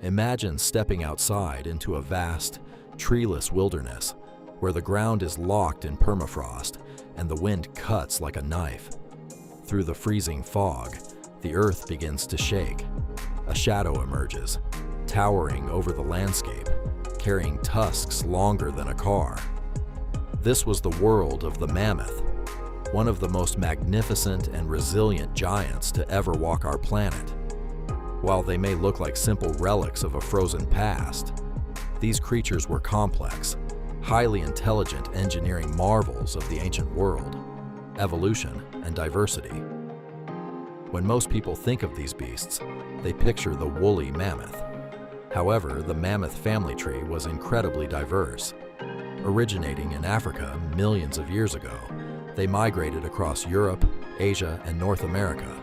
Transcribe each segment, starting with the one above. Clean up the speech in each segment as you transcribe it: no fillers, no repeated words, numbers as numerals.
Imagine stepping outside into a vast, treeless wilderness where the ground is locked in permafrost and the wind cuts like a knife. Through the freezing fog, the earth begins to shake. A shadow emerges, towering over the landscape, carrying tusks longer than a car. This was the world of the mammoth, one of the most magnificent and resilient giants to ever walk our planet. While they may look like simple relics of a frozen past, these creatures were complex, highly intelligent engineering marvels of the ancient world, evolution, and diversity. When most people think of these beasts, they picture the woolly mammoth. However, the mammoth family tree was incredibly diverse. Originating in Africa millions of years ago, they migrated across Europe, Asia, and North America.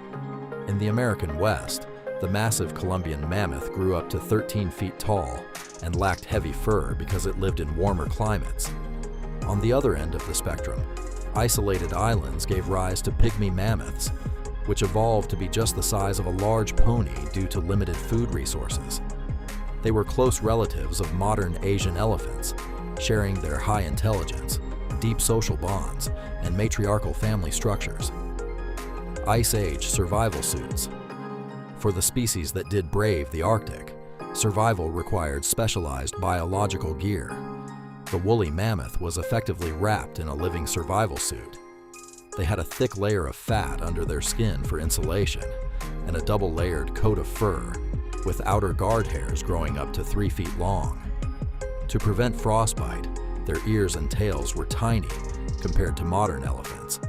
In the American West, the massive Columbian mammoth grew up to 13 feet tall and lacked heavy fur because it lived in warmer climates. On the other end of the spectrum, isolated islands gave rise to pygmy mammoths, which evolved to be just the size of a large pony due to limited food resources. They were close relatives of modern Asian elephants, sharing their high intelligence, deep social bonds, and matriarchal family structures. Ice Age survival suits. For the species that did brave the Arctic, survival required specialized biological gear. The woolly mammoth was effectively wrapped in a living survival suit. They had a thick layer of fat under their skin for insulation and a double-layered coat of fur, with outer guard hairs growing up to 3 feet long. To prevent frostbite, their ears and tails were tiny compared to modern elephants.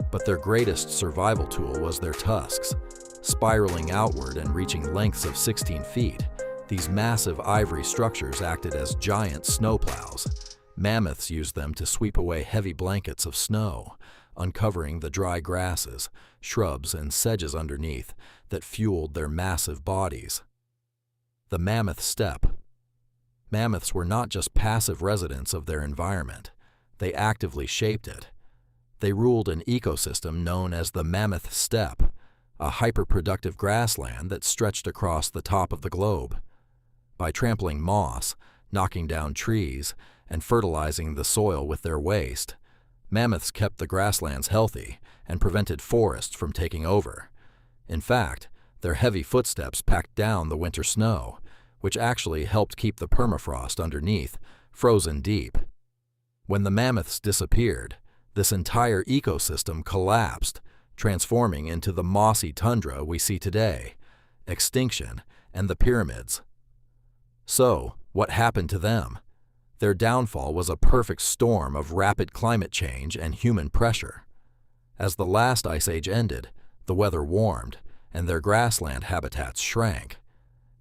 But their greatest survival tool was their tusks. Spiraling outward and reaching lengths of 16 feet, these massive ivory structures acted as giant snowplows. Mammoths used them to sweep away heavy blankets of snow, uncovering the dry grasses, shrubs, and sedges underneath that fueled their massive bodies. The mammoth steppe. Mammoths were not just passive residents of their environment, they actively shaped it. They ruled an ecosystem known as the mammoth steppe, a hyper-productive grassland that stretched across the top of the globe. By trampling moss, knocking down trees, and fertilizing the soil with their waste, mammoths kept the grasslands healthy and prevented forests from taking over. In fact, their heavy footsteps packed down the winter snow, which actually helped keep the permafrost underneath frozen deep. When the mammoths disappeared, this entire ecosystem collapsed, transforming into the mossy tundra we see today, extinction, and the pyramids. So, what happened to them? Their downfall was a perfect storm of rapid climate change and human pressure. As the last ice age ended, the weather warmed, and their grassland habitats shrank.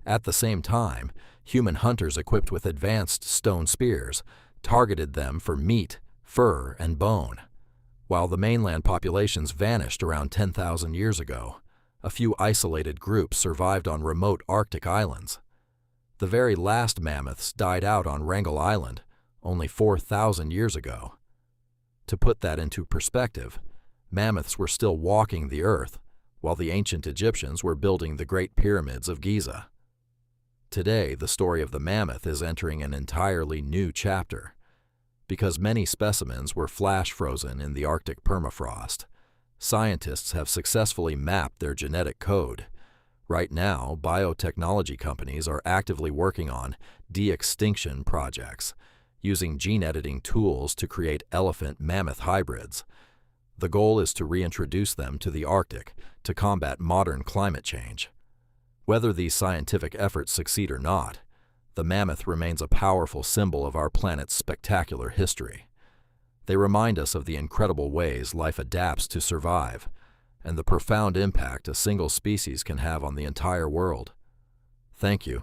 At the same time, human hunters equipped with advanced stone spears targeted them for meat, fur, and bone. While the mainland populations vanished around 10,000 years ago, a few isolated groups survived on remote Arctic islands. The very last mammoths died out on Wrangel Island only 4,000 years ago. To put that into perspective, mammoths were still walking the earth while the ancient Egyptians were building the Great Pyramids of Giza. Today, the story of the mammoth is entering an entirely new chapter. Because many specimens were flash frozen in the Arctic permafrost, scientists have successfully mapped their genetic code. Right now, biotechnology companies are actively working on de-extinction projects, using gene editing tools to create elephant-mammoth hybrids. The goal is to reintroduce them to the Arctic to combat modern climate change. Whether these scientific efforts succeed or not, the mammoth remains a powerful symbol of our planet's spectacular history. They remind us of the incredible ways life adapts to survive, and the profound impact a single species can have on the entire world. Thank you.